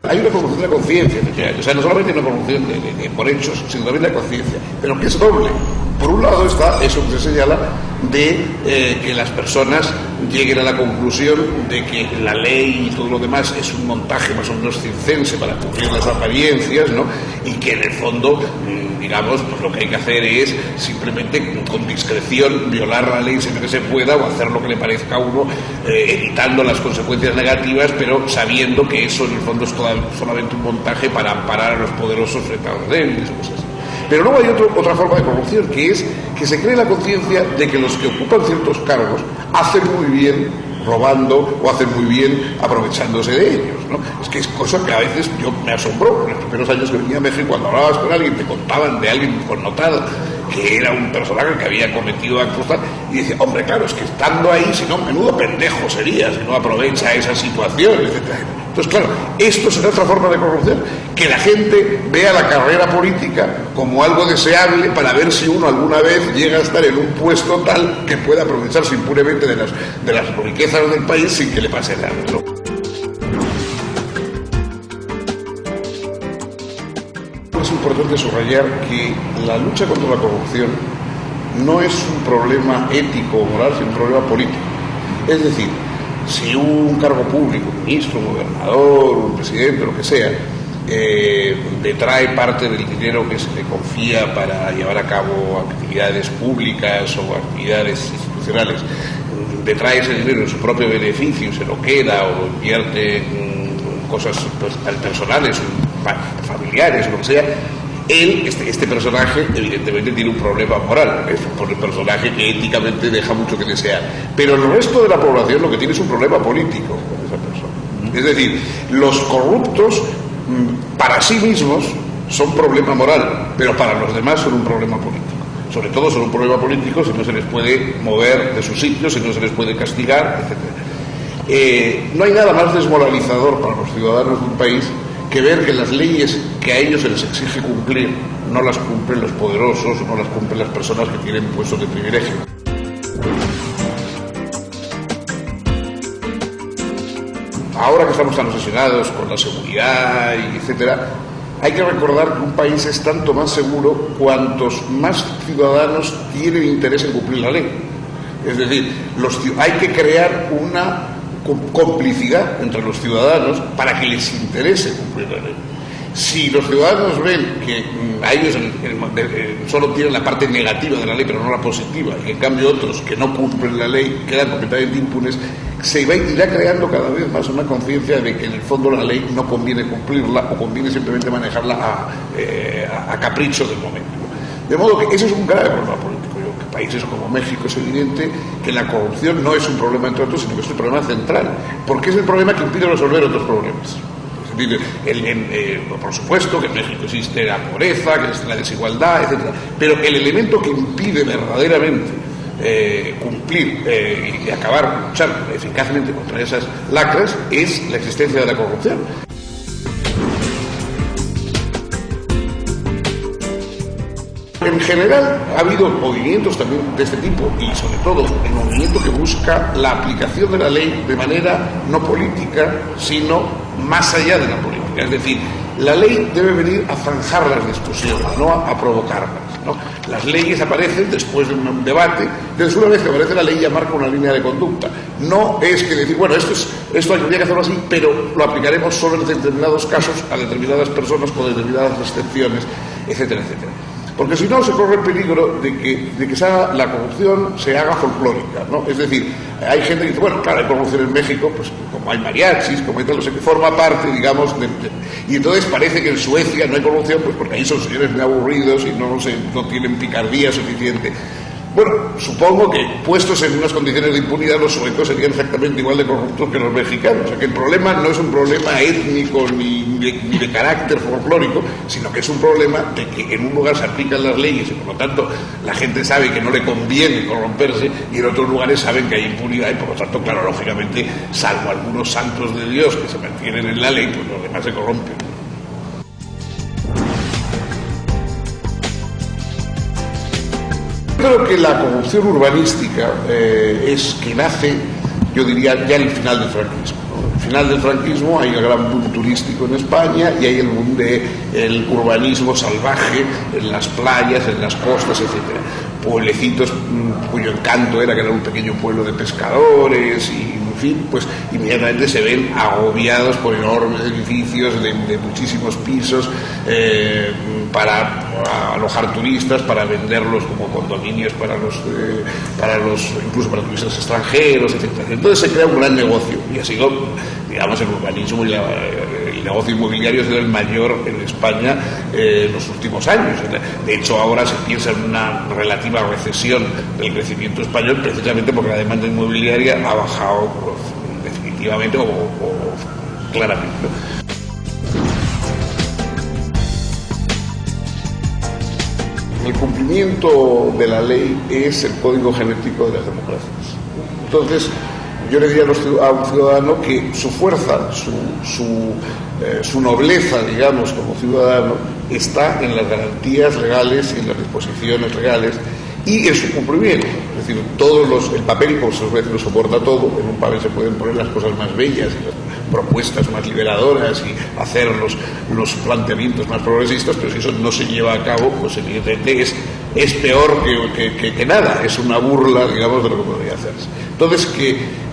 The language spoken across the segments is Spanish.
Hay una corrupción de la conciencia, o sea, no solamente una corrupción por hechos, sino también de la conciencia, pero que es doble. Por un lado está eso que se señala de que las personas lleguen a la conclusión de que la ley y todo lo demás es un montaje más o menos circense para cumplir las apariencias, ¿no? Y que en el fondo, digamos, pues lo que hay que hacer es simplemente con discreción violar la ley siempre que se pueda o hacer lo que le parezca a uno, evitando las consecuencias negativas, pero sabiendo que eso en el fondo es solamente un montaje para amparar a los poderosos frente a los débiles o cosas así. Pero luego hay otra forma de corrupción, que es que se cree la conciencia de que los que ocupan ciertos cargos hacen muy bien robando o hacen muy bien aprovechándose de ellos, ¿no? Es que es cosa que a veces yo me asombró. En los primeros años que venía a México, cuando hablabas con alguien, te contaban de alguien connotado que era un personaje que había cometido actos tal, y decía, hombre, claro, es que estando ahí, si no, menudo pendejo sería, si no aprovecha esa situación, etcétera. Entonces, claro, esto es otra forma de corrupción, que la gente vea la carrera política como algo deseable para ver si uno alguna vez llega a estar en un puesto tal que pueda aprovecharse impunemente de las riquezas del país sin que le pase nada, ¿no? Es importante subrayar que la lucha contra la corrupción no es un problema ético o moral, sino un problema político. Es decir, si un cargo público, un ministro, un gobernador, un presidente, lo que sea, detrae parte del dinero que se le confía para llevar a cabo actividades públicas o actividades institucionales, detrae ese dinero en su propio beneficio, se lo queda o lo invierte en cosas personales, familiares, o lo que sea, este personaje evidentemente tiene un problema moral, es un personaje que éticamente deja mucho que desear, pero el resto de la población lo que tiene es un problema político con esa persona. Es decir, los corruptos para sí mismos son problema moral, pero para los demás son un problema político. Sobre todo son un problema político si no se les puede mover de su sitio, si no se les puede castigar, etc. No hay nada más desmoralizador para los ciudadanos de un país que ver que las leyes que a ellos se les exige cumplir no las cumplen los poderosos, no las cumplen las personas que tienen puestos de privilegio. Ahora que estamos tan obsesionados con la seguridad y etcétera, hay que recordar que un país es tanto más seguro cuantos más ciudadanos tienen interés en cumplir la ley. Es decir, hay que crear una complicidad entre los ciudadanos para que les interese cumplir la ley. Si los ciudadanos ven que a ellos solo tienen la parte negativa de la ley pero no la positiva, y en cambio otros que no cumplen la ley quedan completamente impunes, se irá creando cada vez más una conciencia de que en el fondo la ley no conviene cumplirla o conviene simplemente manejarla a capricho del momento. De modo que ese es un grave problema político. En países como México es evidente que la corrupción no es un problema entre otros, sino que es un problema central, porque es el problema que impide resolver otros problemas. Es decir, por supuesto que en México existe la pobreza, que existe la desigualdad, etc. Pero el elemento que impide verdaderamente cumplir y acabar, luchar eficazmente contra esas lacras es la existencia de la corrupción. En general ha habido movimientos también de este tipo y sobre todo el movimiento que busca la aplicación de la ley de manera no política, sino más allá de la política. Es decir, la ley debe venir a zanjar las discusiones, no a provocarlas, ¿no? Las leyes aparecen después de un debate, entonces una vez que aparece la ley ya marca una línea de conducta. No es que decir, bueno, esto habría que hacerlo así, pero lo aplicaremos solo en determinados casos, a determinadas personas con determinadas restricciones, etcétera, etcétera. Porque si no se corre el peligro de que la corrupción se haga folclórica, ¿no? Es decir, hay gente que dice, bueno, claro, hay corrupción en México, pues como hay mariachis, como hay tal, no sé qué, forma parte, digamos, y entonces parece que en Suecia no hay corrupción, pues porque ahí son señores muy aburridos y no tienen picardía suficiente. Bueno, supongo que puestos en unas condiciones de impunidad los suecos serían exactamente igual de corruptos que los mexicanos. O sea que el problema no es un problema étnico ni de carácter folclórico, sino que es un problema de que en un lugar se aplican las leyes y por lo tanto la gente sabe que no le conviene corromperse y en otros lugares saben que hay impunidad y por lo tanto, claro, lógicamente, salvo algunos santos de Dios que se mantienen en la ley, pues los demás se corrompen. Creo que la corrupción urbanística es que nace, yo diría, ya en el final del franquismo, ¿no? final del franquismo hay el gran boom turístico en España y hay el boom del urbanismo salvaje en las playas, en las costas, etcétera. Pueblecitos cuyo encanto era que era un pequeño pueblo de pescadores y, en fin, pues inmediatamente se ven agobiados por enormes edificios de muchísimos pisos para alojar turistas, para venderlos como condominios para los incluso para turistas extranjeros, etcétera. Entonces se crea un gran negocio y ha sido, digamos, el urbanismo y el negocio inmobiliario ha sido el mayor en España en los últimos años. De hecho, ahora se piensa en una relativa recesión del crecimiento español precisamente porque la demanda inmobiliaria ha bajado definitivamente o claramente, ¿no? El cumplimiento de la ley es el código genético de las democracias. Entonces, yo le diría a un ciudadano que su fuerza, su nobleza, digamos, como ciudadano, está en las garantías legales y en las disposiciones legales y en su cumplimiento. Es decir, el papel, por su vez, lo soporta todo. En un papel se pueden poner las cosas más bellas y las propuestas más liberadoras y hacer los planteamientos más progresistas, pero si eso no se lleva a cabo, pues evidentemente es peor que nada, es una burla, digamos, de lo que podría hacerse. Entonces,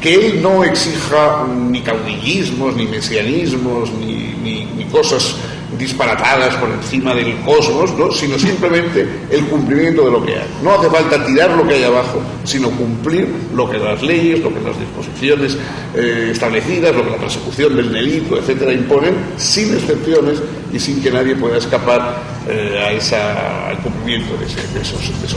que él no exija ni caudillismos, ni mesianismos, ni cosas disparatadas por encima del cosmos, ¿no? Sino simplemente el cumplimiento de lo que hay. No hace falta tirar lo que hay abajo, sino cumplir lo que las leyes, lo que las disposiciones establecidas, lo que la persecución del delito, etcétera, imponen, sin excepciones y sin que nadie pueda escapar al cumplimiento de esos tiempos.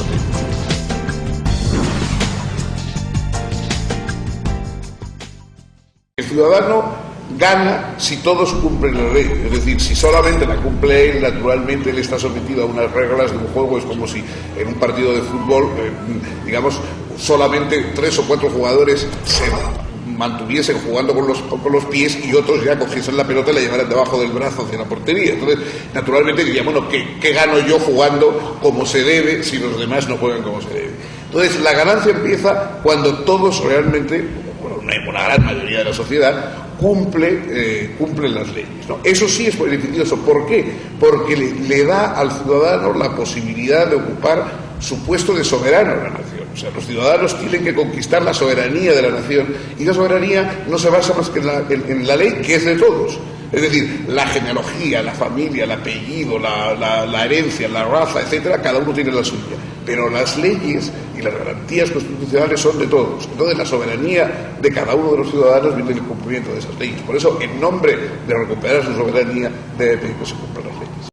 El ciudadano gana si todos cumplen la ley, es decir, si solamente la cumple él, naturalmente él está sometido a unas reglas de un juego. Es como si en un partido de fútbol, digamos, solamente 3 o 4 jugadores se mantuviesen jugando con los pies y otros ya cogiesen la pelota y la llevaran debajo del brazo hacia la portería. Entonces, naturalmente diría, bueno, ¿qué gano yo jugando como se debe si los demás no juegan como se debe? Entonces, la ganancia empieza cuando todos realmente, una gran mayoría de la sociedad, cumplen las leyes, ¿no? Eso sí es beneficioso. ¿Por qué? Porque le da al ciudadano la posibilidad de ocupar su puesto de soberano en la nación. O sea, los ciudadanos tienen que conquistar la soberanía de la nación y la soberanía no se basa más que en la ley, que es de todos. Es decir, la genealogía, la familia, el apellido, la herencia, la raza, etcétera, cada uno tiene la suya. Pero las leyes y las garantías constitucionales son de todos. Entonces, la soberanía de cada uno de los ciudadanos viene del cumplimiento de esas leyes. Por eso, en nombre de recuperar su soberanía, debe pedir que se cumplan las leyes.